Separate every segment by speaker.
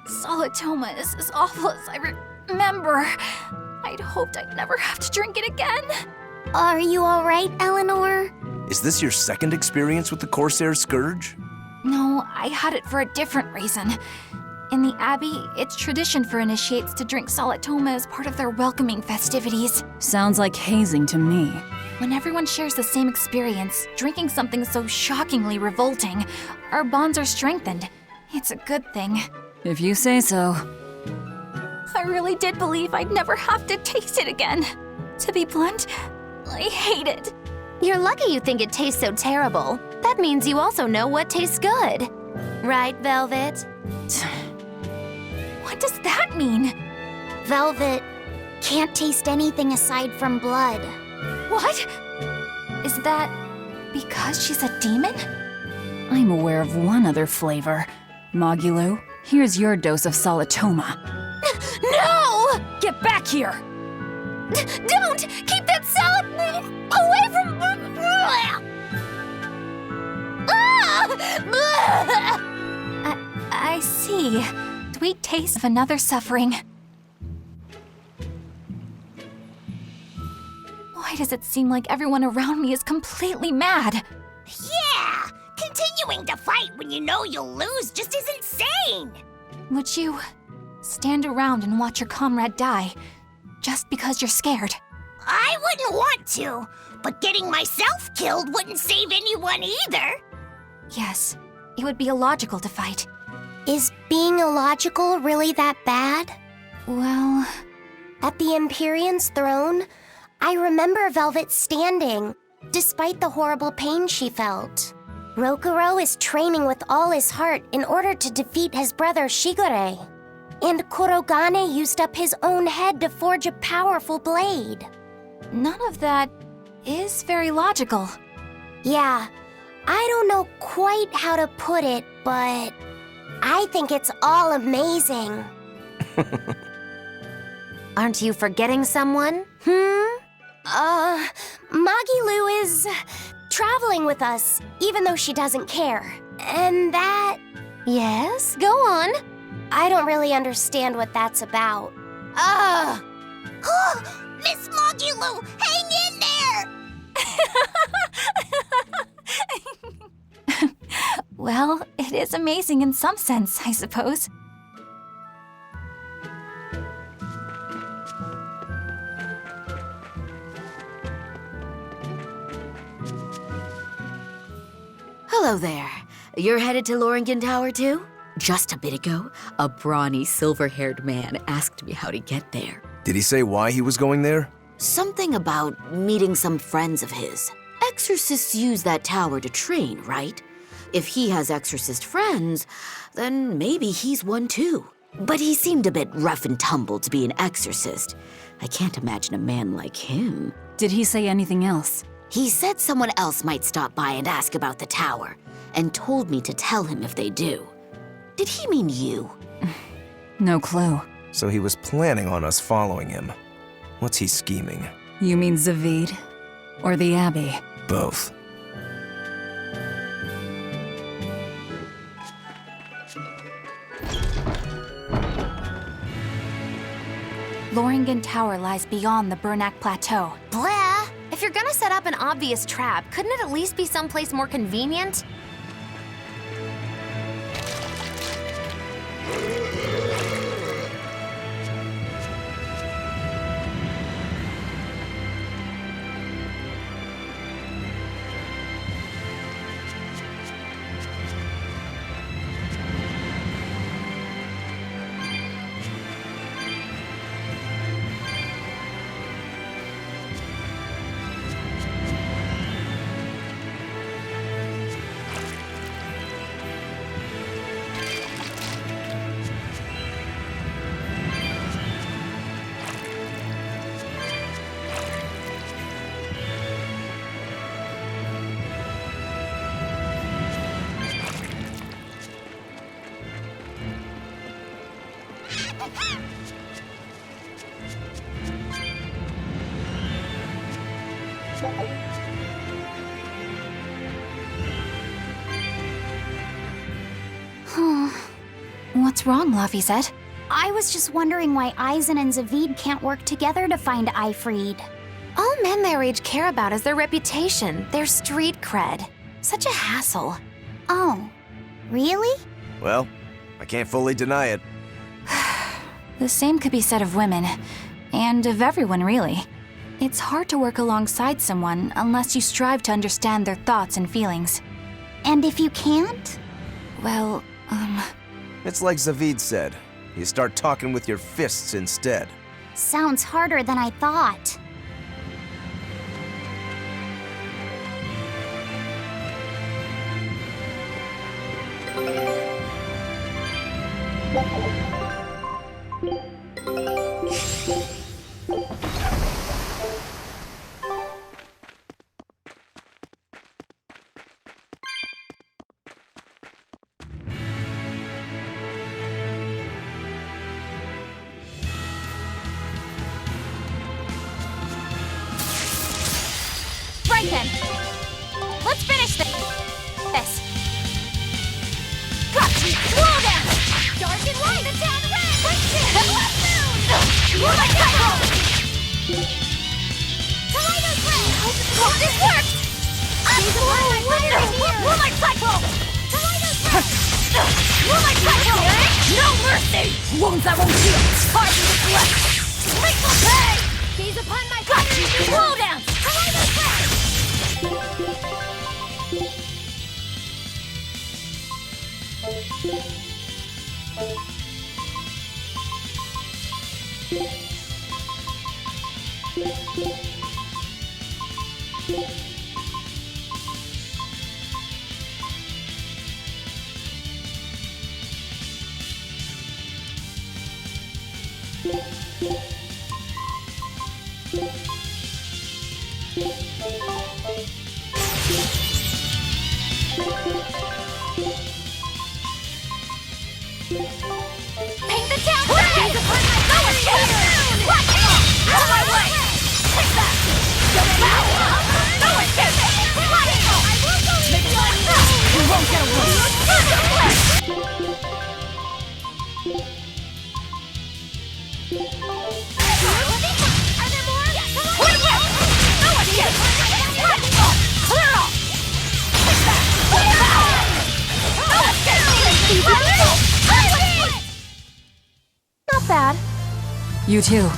Speaker 1: Solitoma is as awful as I remember. I'd hoped I'd never have to drink it again.
Speaker 2: Are you all right, Eleanor?
Speaker 3: Is this your second experience with the Corsair Scourge?
Speaker 1: No, I had it for a different reason. In the Abbey, it's tradition for initiates to drink Solitoma as part of their welcoming festivities.
Speaker 4: Sounds like hazing to me.
Speaker 1: When everyone shares the same experience, drinking something so shockingly revolting, our bonds are strengthened. It's a good thing.
Speaker 4: If you say so.
Speaker 1: I really did believe I'd never have to taste it again. To be blunt, I hate it.
Speaker 2: You're lucky you think it tastes so terrible. That means you also know what tastes good. Right, Velvet?
Speaker 1: What does that mean?
Speaker 2: Velvet can't taste anything aside from blood.
Speaker 1: What? Is that because she's a demon?
Speaker 4: I'm aware of one other flavor. Mogulu, here's your dose of Solitoma.
Speaker 2: No!
Speaker 4: Get back here!
Speaker 2: Don't! Keep that salad away from...
Speaker 1: I see. Sweet taste of another suffering. Why does it seem like everyone around me is completely mad?
Speaker 5: Yeah! Continuing to fight when you know you'll lose just is insane!
Speaker 1: Would you stand around and watch your comrade die just because you're scared?
Speaker 5: I wouldn't want to, but getting myself killed wouldn't save anyone either.
Speaker 1: Yes, it would be illogical to fight.
Speaker 2: Is being illogical really that bad?
Speaker 1: Well,
Speaker 2: At the Empyrean's throne, I remember Velvet standing, despite the horrible pain she felt. Rokuro is training with all his heart in order to defeat his brother Shigure. And Kurogane used up his own head to forge a powerful blade.
Speaker 1: none of that is very logical.
Speaker 2: Yeah, I don't know quite how to put it, but I think it's all amazing. Aren't you forgetting someone? Magilu is traveling with us, even though she doesn't care. And that... Yes, go on. I don't really understand what that's about.
Speaker 5: Miss Mogulu, hang in there!
Speaker 1: Well, it is amazing in some sense, I suppose.
Speaker 6: Hello there. You're headed to Loringen Tower too? Just a bit ago, a brawny, silver-haired man asked me how to get there.
Speaker 3: Did he say why he was going there?
Speaker 6: Something about meeting some friends of his. Exorcists use that tower to train, right? If he has exorcist friends, then maybe he's one too. But he seemed a bit rough and tumble to be an exorcist. I can't imagine a man like him.
Speaker 4: Did he say anything else?
Speaker 6: He said someone else might stop by and ask about the tower, and told me to tell him if they do. Did he mean you?
Speaker 4: No clue.
Speaker 3: So he was planning on us following him. What's he scheming?
Speaker 4: You mean Zavid? Or the Abbey?
Speaker 3: Both.
Speaker 1: Loringen Tower lies beyond the Bernac Plateau.
Speaker 2: Blah! If you're gonna set up an obvious trap, couldn't it at least be someplace more convenient?
Speaker 1: What's wrong, Laphicet?
Speaker 7: I was just wondering why Eizen and Zavid can't work together to find Ifrid.
Speaker 1: All men their age care about is their reputation, their street cred. Such a hassle.
Speaker 7: Oh, really?
Speaker 3: Well, I can't fully deny it.
Speaker 1: The same could be said of women, and of everyone, really. It's hard to work alongside someone unless you strive to understand their thoughts and feelings.
Speaker 7: And if you can't?
Speaker 1: Well,
Speaker 3: It's like Zavid said. You start talking with your fists instead.
Speaker 7: Sounds harder than I thought.
Speaker 1: right then. Let's finish this. Got you! Slow down! Dark and light, the town red! You're my cycle! Kaleido Thread! Hope this works! Moonlight Cycle! Kaleido Thread! Moonlight Cycle! No mercy! Wounds that won't heal! Hard to deflect! Grateful pay! Gaze upon my got you! Slow down! Kaleido Thread! Paint the town red! Gaze upon my power soon! Watch it! Out of my way! Take that! Don't bow! No escape! Watch it! I will go easy on you! You won't get away! Are there more? Twin whip! No escape! Watch it! Clear off! Take that! No escape!
Speaker 7: Not bad.
Speaker 4: You too.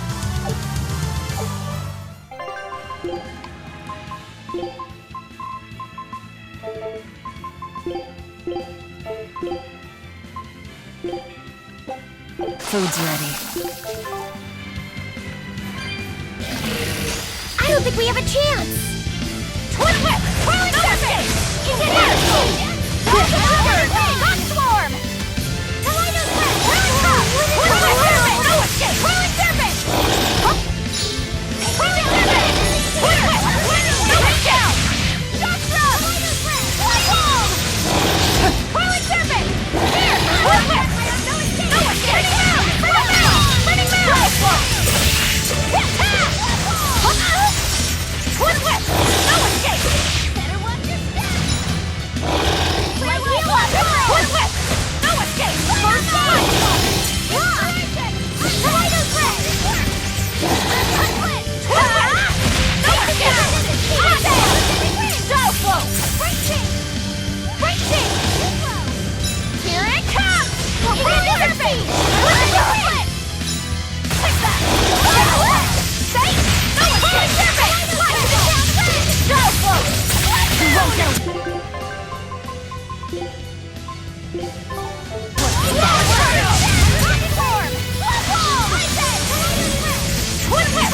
Speaker 4: Food's ready.
Speaker 7: I don't think we have a chance.
Speaker 1: Twin whip! Whirling surface! Into here! Rock swarm! Kaleido Thread! Whirling cross! Whirling surface! No escape! Whirling surface! Whirling surface! Whirling whip! No down! Shock throw! Kaleido Thread! Fly ball! Whirling surface! Here! Whirling whip! No escape! No escape! Spinning mound! Spinning mound! Dive blow! Hit tap! Twin whip! No escape! Better watch your step! Twin whip! No escape! First line! Kaleido Thread! Twin whip! No escape! Dive blow! Breaking! Here it comes! Interface! Take that! Safe! No escape! Dive blow! You won't get Twin whip!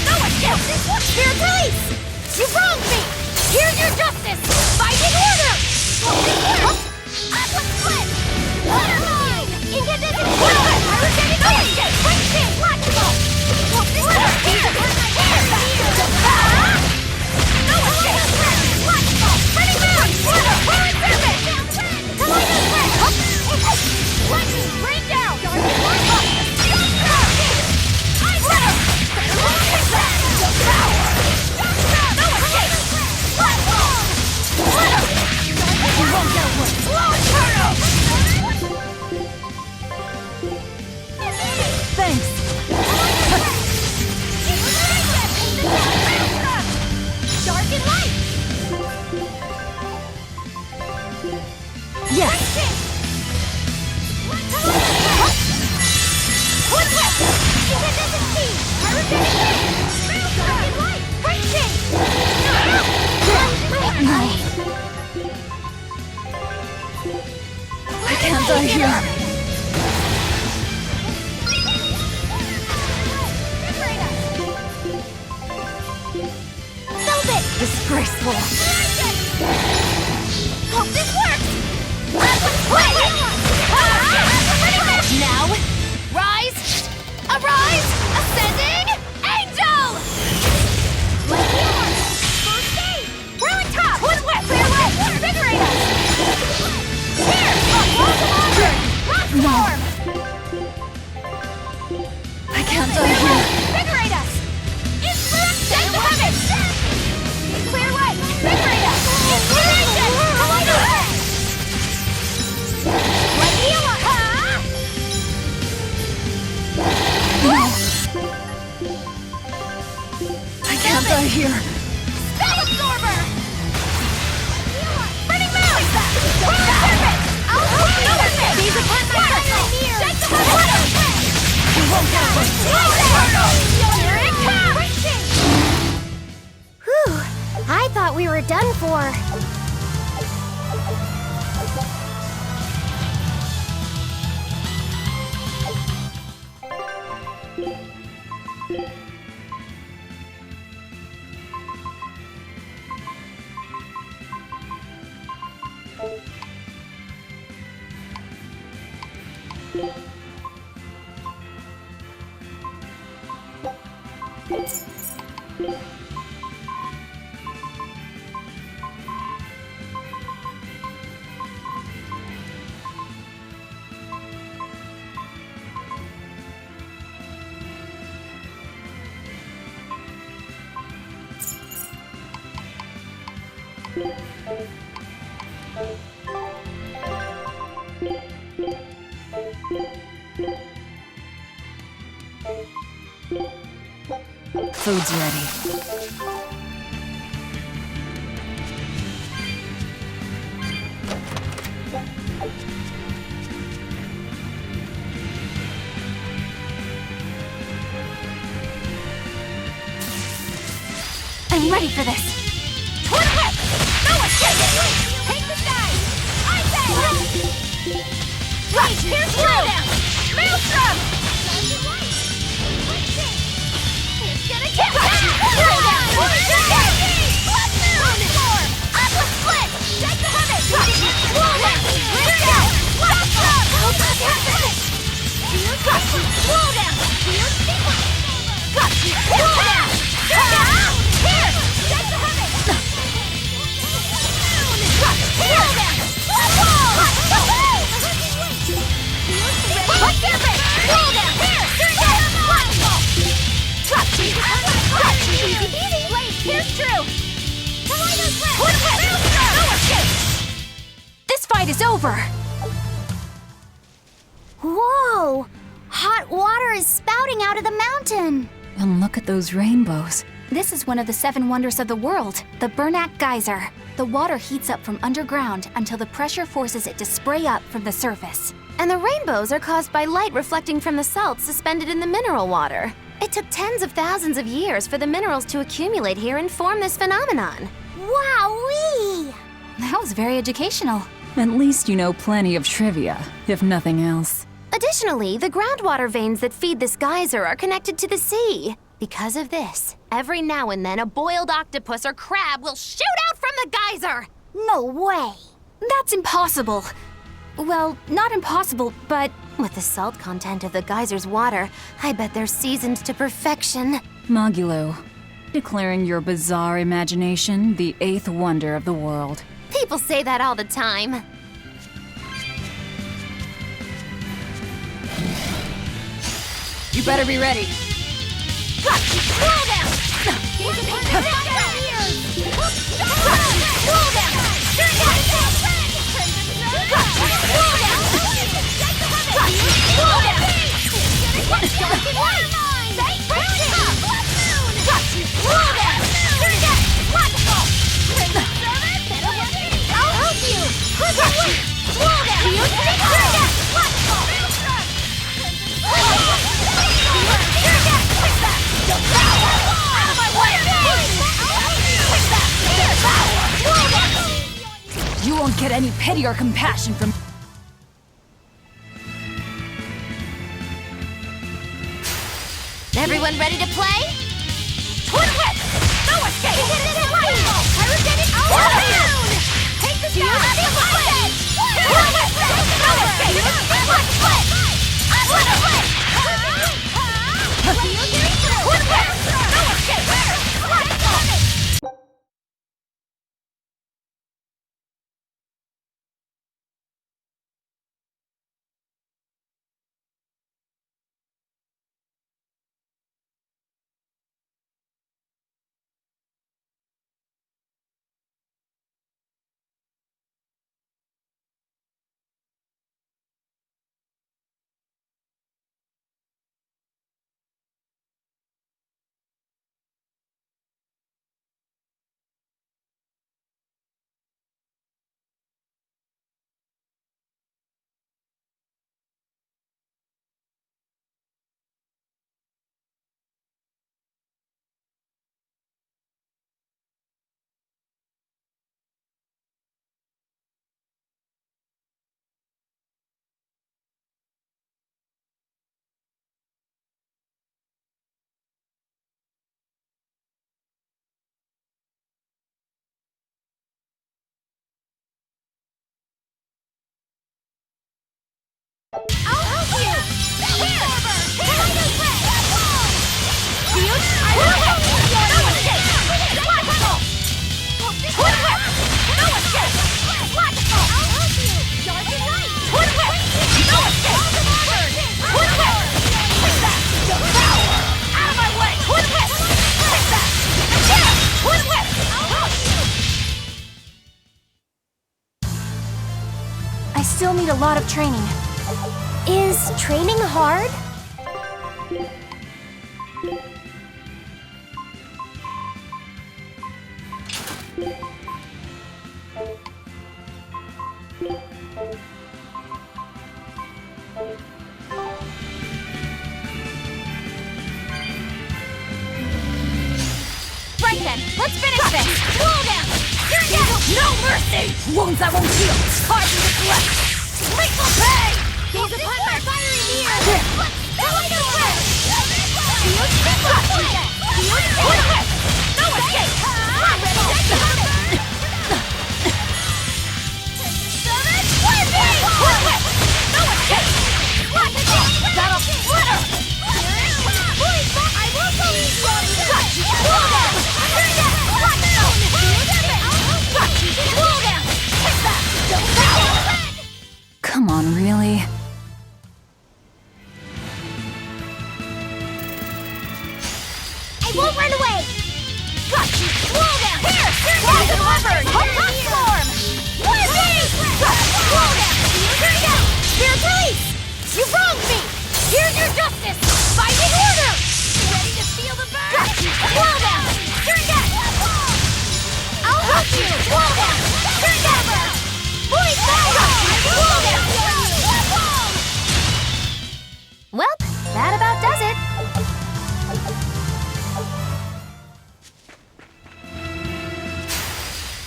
Speaker 1: No escape! Spirit release! You wronged me! Here's your justice! Fighting order! Atlas split! Waterline! Incandescent fire! Pyrogenic escape! Breaking! Flexible! Here! No escape! Flexible! Spinning mound! Whirling surface! Kaleido Thread! Lightning! Rain down! No escape! Flat wall! You won't get away! Slow and turtle!
Speaker 4: can't die here.
Speaker 1: Velvet!
Speaker 4: Disgraceful.
Speaker 1: Hope this works! Now, rise! Arise! Ascending! Angel! First aid! Whirling top! Clear way! Invigorate us! Here! Walls of Honor! Rock storm!
Speaker 4: I can't die here.
Speaker 1: Invigorate us! Inspiration! To heaven! Clear way! Invigorate us! Inspiration! To light us! Light heal us!
Speaker 4: I can't die here.
Speaker 1: Spell absorber! Burning moon! Whirling serpent! I'll help you with it! These upon my crystal! Shake the water!
Speaker 4: You won't get away.
Speaker 1: Here it comes!
Speaker 2: Whew, I thought we were done for.
Speaker 4: Food's ready.
Speaker 1: I'm ready for this! Toward whip! No escape! Take the sky! Eizen! Right, here's through! Maelstrom! It's gonna get back! Throw down! Blood moon! Storm! Atlas split! Shake the heavens! Blow down! Clear down! Maelstrom! Got you! Blow down! Weird sequence! Got you! Blow down! Here! Shake the heavens! Heal them! Let's get it! Blow down! Here! Easy peasy! Here's true!
Speaker 4: This fight is over.
Speaker 7: Whoa! Hot water is spouting out of the mountain.
Speaker 4: And look at those rainbows.
Speaker 8: This is one of the 7 wonders of the world, the Bernak Geyser. The water heats up from underground until the pressure forces it to spray up from the surface.
Speaker 9: And the rainbows are caused by light reflecting from the salts suspended in the mineral water. It took tens of thousands of years for the minerals to accumulate here and form this phenomenon.
Speaker 7: Wowee!
Speaker 8: That was very educational.
Speaker 4: At least you know plenty of trivia, if nothing else.
Speaker 9: Additionally, the groundwater veins that feed this geyser are connected to the sea. Because of this, every now and then a boiled octopus or crab will shoot out from the geyser!
Speaker 7: No way!
Speaker 8: That's impossible. Well, not impossible, but
Speaker 9: With the salt content of the geyser's water, I bet they're seasoned to perfection.
Speaker 4: Mogulo, declaring your bizarre imagination the 8th wonder of the world.
Speaker 9: People say that all the time.
Speaker 4: You better be ready.
Speaker 1: Roll down! Roll
Speaker 4: You won't get any pity or compassion from...
Speaker 9: Everyone ready to play? Twin whip! No escape! Pyrogenic down! Take this down! Twin whip! No escape! Split! Split! Twin whip! No escape! I'll help you! Here! Tornado Blast! Shield! I will help you! No escape! Logical! Twin whip! No escape! Logical! I'll help you! Dark and light! Twin whip! No escape! Twin whip! Take that! Devour! Out of my way! Twin whip! Take that! Again! Twin whip! I'll help you!
Speaker 8: I still need a lot of training.
Speaker 2: Is training hard?
Speaker 9: Right then, let's finish this! Slow down! You're down! No mercy! Wounds I won't heal! Scars you neglect! Lethal pay! Gaze upon my fiery mirror! Tornado Blast! Shield! Shield! Twin whip! No escape! Twin whip! No escape! That'll split her! I will go easy on you! Slow down! Turn down! Slow down! Take that! Devour!
Speaker 4: Come on, really?
Speaker 5: I won't run away!
Speaker 9: Got you! Slow down! Here! Turn down! Delivered! Hot storm! What is this? Slow down! Turn down! Spirit release! You wronged me! Here's your justice! Binding order! Ready to feel the burn? Got you! Slow down! Turn down! I'll help you! Slow down! Turn down! Boy, slow down!
Speaker 8: Well, that about does it.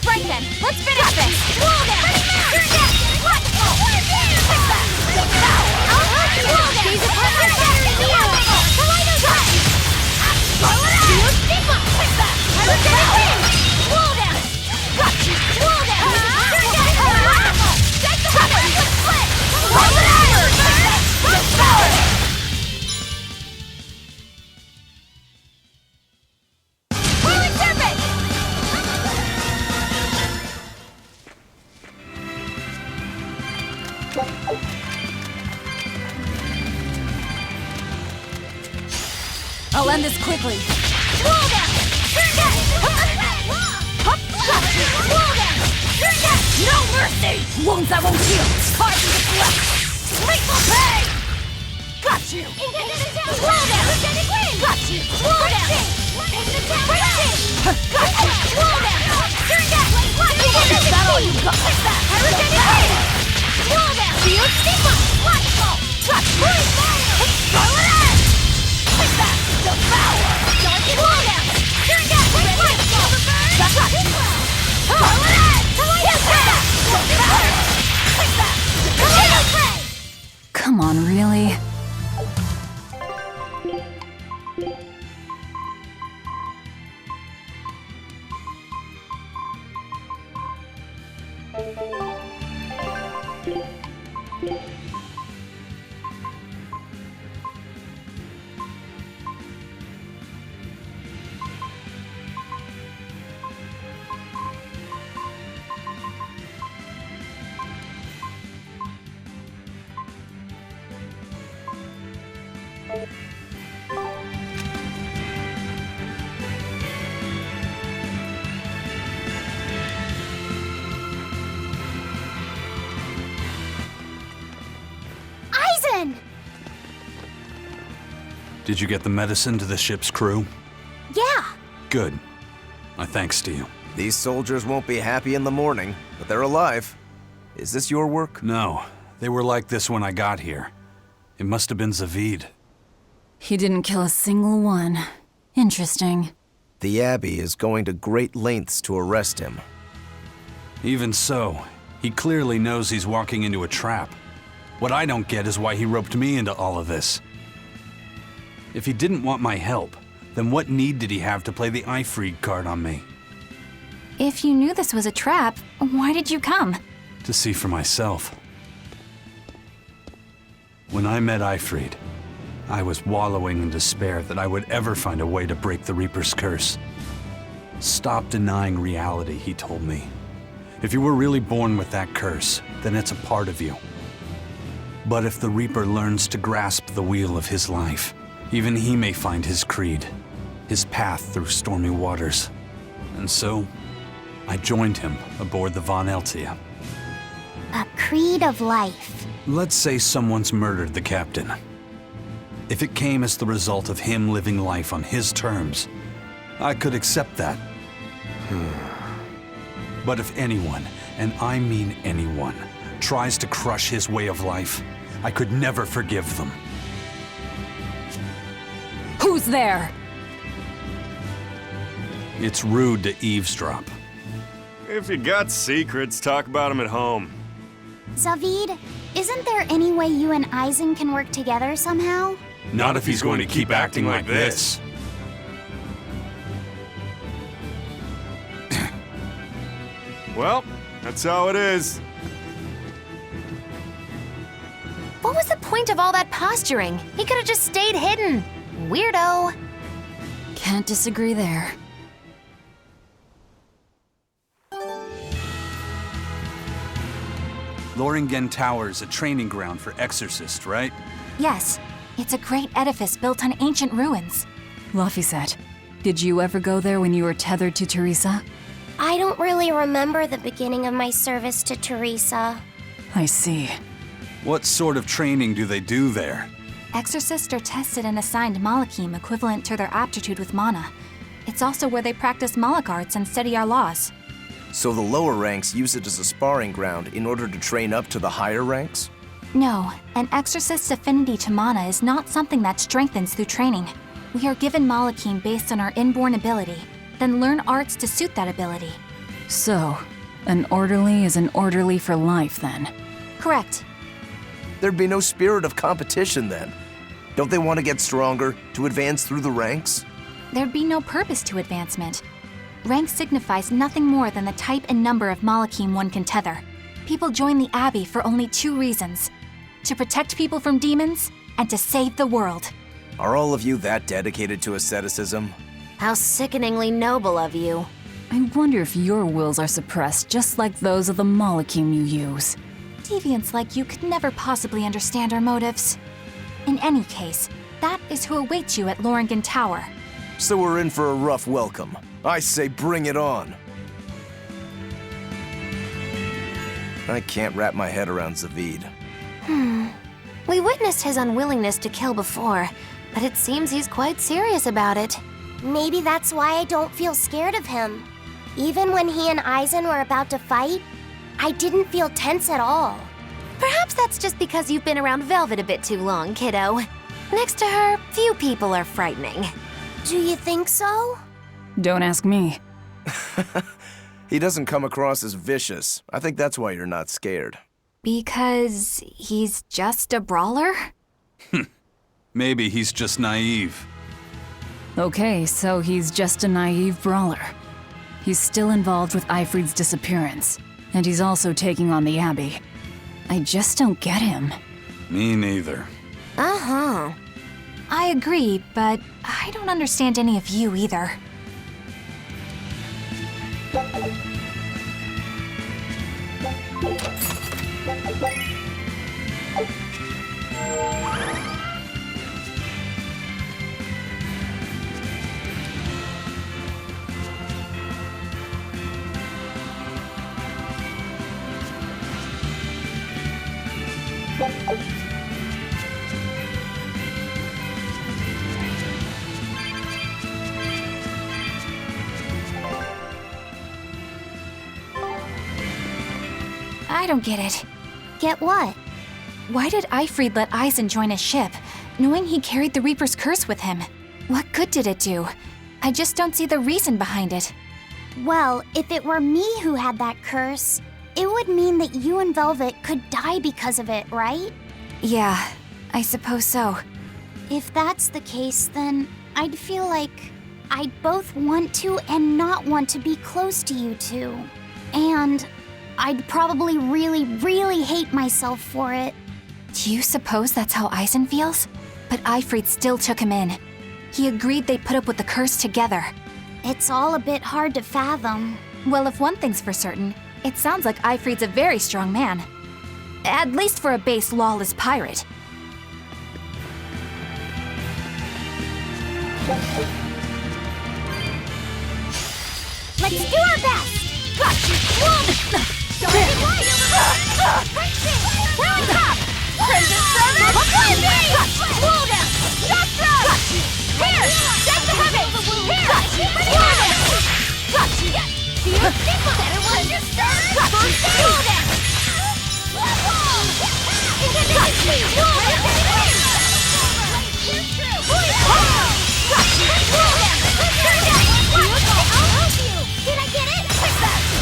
Speaker 9: Right then, let's finish this! Slow down! Turn down! What? Take that! I'll help you! Gaze upon my fiery mirror! Tornado Blast! Shield! Stigma! Take that! Pyrogenic wind! Slow down! Got you! Slow down! Turn down! Take the weapon! Split! Slow down! Devour! Whirling Serpent!
Speaker 4: I'll end this quickly.
Speaker 9: Slow down! Turn down! Up! Got you! Slow down! Turn down! No mercy!
Speaker 4: Wounds I won't heal!
Speaker 9: Scars you neglect! Lethal pay! Got you! Slow down! Got you! Slow down! Got you! Slow down! Turn down! Is that all you got? Take that! Pyrogenic wind! Slow down! Shield stigma! Logical! Got you! Scarlet Edge! Take that! Devour! Slow down! Turn down! Ready to feel the burn? Got you! Scarlet Edge! Yes, that! Devour! Take that! Tornado Blast!
Speaker 4: Come on, really?
Speaker 7: Eizen!
Speaker 10: Did you get the medicine to the ship's crew?
Speaker 7: Yeah.
Speaker 10: Good. My thanks to you.
Speaker 3: These soldiers won't be happy in the morning, but they're alive. Is this your work?
Speaker 10: No, they were like this when I got here. It must have been Zavid.
Speaker 4: He didn't kill a single one. Interesting.
Speaker 3: The Abbey is going to great lengths to arrest him.
Speaker 10: Even so, he clearly knows he's walking into a trap. What I don't get is why he roped me into all of this. If he didn't want my help, then what need did he have to play the Eifried card on me?
Speaker 8: If you knew this was a trap, why did you come?
Speaker 10: To see for myself. When I met Eifried, I was wallowing in despair that I would ever find a way to break the Reaper's curse. Stop denying reality, he told me. If you were really born with that curse, then it's a part of you. But if the Reaper learns to grasp the wheel of his life, even he may find his creed, his path through stormy waters. And so, I joined him aboard the Von Eltia.
Speaker 7: A creed of life.
Speaker 10: Let's say someone's murdered the captain. If it came as the result of him living life on his terms, I could accept that. But if anyone, and I mean anyone, tries to crush his way of life, I could never forgive them.
Speaker 4: Who's there?
Speaker 10: It's rude to eavesdrop.
Speaker 11: If you got secrets, talk about them at home.
Speaker 7: Zavid, isn't there any way you and Eizen can work together somehow?
Speaker 10: Not if he's going to keep acting like this.
Speaker 11: Well, that's how it is.
Speaker 1: What was the point of all that posturing? He could have just stayed hidden. Weirdo.
Speaker 4: Can't disagree there.
Speaker 10: Loringen Tower is a training ground for exorcists, right?
Speaker 8: Yes, it's a great edifice built on ancient ruins.
Speaker 4: Laphicet, did you ever go there when you were tethered to Teresa?
Speaker 2: I don't really remember the beginning of my service to Teresa.
Speaker 4: I see.
Speaker 10: What sort of training do they do there?
Speaker 8: Exorcists are tested and assigned Malachim equivalent to their aptitude with mana. It's also where they practice Malach arts and study our laws.
Speaker 3: So the lower ranks use it as a sparring ground in order to train up to the higher ranks?
Speaker 8: No, an exorcist's affinity to mana is not something that strengthens through training. We are given Malachim based on our inborn ability, then learn arts to suit that ability.
Speaker 4: So, an orderly is an orderly for life then?
Speaker 8: Correct.
Speaker 3: There'd be no spirit of competition then. Don't they want to get stronger, to advance through the ranks?
Speaker 8: There'd be no purpose to advancement. Rank signifies nothing more than the type and number of Malachim one can tether. People join the Abbey for only two reasons: to protect people from demons, and to save the world.
Speaker 3: Are all of you that dedicated to asceticism?
Speaker 1: How sickeningly noble of you.
Speaker 4: I wonder if your wills are suppressed just like those of the Malachim you use.
Speaker 8: Deviants like you could never possibly understand our motives. In any case, that is who awaits you at Loringen Tower.
Speaker 3: So we're in for a rough welcome. I say bring it on. I can't wrap my head around Zavid.
Speaker 1: We witnessed his unwillingness to kill before, but it seems he's quite serious about it.
Speaker 2: Maybe that's why I don't feel scared of him. Even when he and Eizen were about to fight, I didn't feel tense at all.
Speaker 1: Perhaps that's just because you've been around Velvet a bit too long, kiddo. Next to her, few people are frightening.
Speaker 2: Do you think so?
Speaker 4: Don't ask me.
Speaker 3: He doesn't come across as vicious. I think that's why you're not scared.
Speaker 8: Because he's just a brawler?
Speaker 10: Maybe he's just naive.
Speaker 4: Okay, so he's just a naive brawler. He's still involved with Eifried's disappearance, and he's also taking on the Abbey. I just don't get him.
Speaker 10: Me neither.
Speaker 2: Uh-huh.
Speaker 8: I agree, but I don't understand any of you either. I don't get it.
Speaker 7: Get what?
Speaker 8: Why did Eifried let Eizen join his ship, knowing he carried the Reaper's curse with him? What good did it do? I just don't see the reason behind it.
Speaker 7: Well, if it were me who had that curse, it would mean that you and Velvet could die because of it, right?
Speaker 8: Yeah, I suppose so.
Speaker 7: If that's the case, then I'd feel like I'd both want to and not want to be close to you two. And I'd probably really, really hate myself for it.
Speaker 8: Do you suppose that's how Eizen feels? But Eifried still took him in. He agreed they'd put up with the curse together.
Speaker 7: It's all a bit hard to fathom.
Speaker 8: Well, if one thing's for certain, it sounds like Eifried's a very strong man. At least for a base, lawless pirate.
Speaker 1: Let's do our best! Got you! Whoa! Darting light! Talent top! Crimson Server! Whoa down! Shock throw! Here! Take the heavy! Here! Got you! Do you think better when you're stirred? Whoa down! Got you! Did I get it?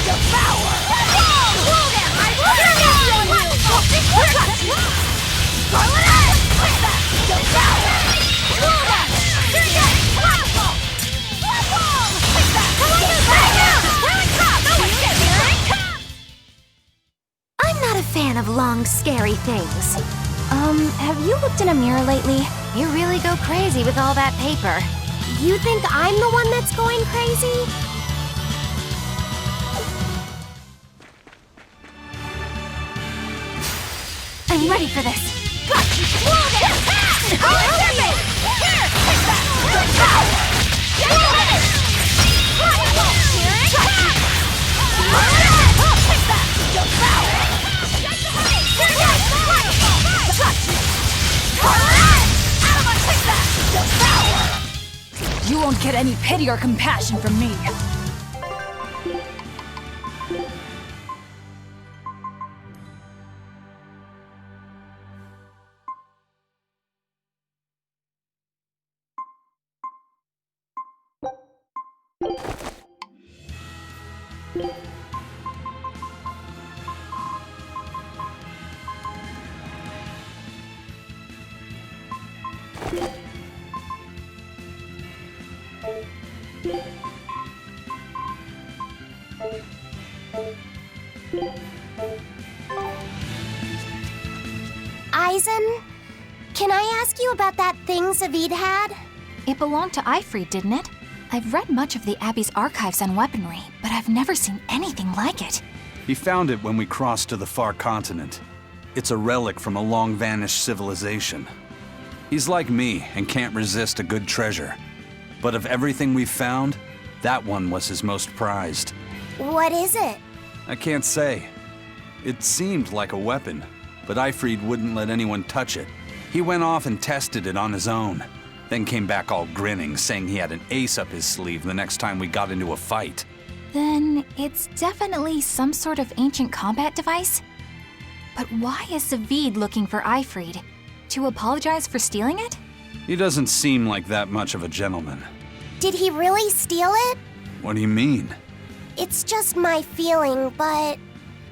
Speaker 1: Devour! Whoa down! I will Scarlet Eye! Devour! Whoa down!
Speaker 2: I'm not a fan of long, scary things.
Speaker 8: Have you looked in a mirror lately?
Speaker 2: You really go crazy with all that paper. You think I'm the one that's going crazy?
Speaker 8: I'm ready for this.
Speaker 1: Got you! Whoa down! I'll take it! Here! Take that! Devour! Get it! Here it comes! Take that! Devour! Here it goes! Got you! Out of my take that! Devour!
Speaker 4: You won't get any pity or compassion from me.
Speaker 2: Eizen, can I ask you about that thing Zavid had?
Speaker 8: It belonged to Eifried, didn't it? I've read much of the Abbey's archives on weaponry, but I've never seen anything like it.
Speaker 10: He found it when we crossed to the far continent. It's a relic from a long-vanished civilization. He's like me and can't resist a good treasure. But of everything we've found, that one was his most prized.
Speaker 2: What is it?
Speaker 10: I can't say. It seemed like a weapon, but Eifried wouldn't let anyone touch it. He went off and tested it on his own, then came back all grinning, saying he had an ace up his sleeve the next time we got into a fight.
Speaker 8: Then it's definitely some sort of ancient combat device? But why is Zavid looking for Eifried? To apologize for stealing it?
Speaker 10: He doesn't seem like that much of a gentleman.
Speaker 2: Did he really steal it?
Speaker 10: What do you mean?
Speaker 2: It's just my feeling, but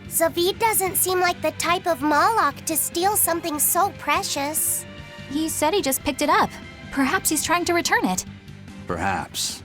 Speaker 2: Zavid doesn't seem like the type of Malak to steal something so precious.
Speaker 8: He said he just picked it up. Perhaps he's trying to return it.
Speaker 10: Perhaps.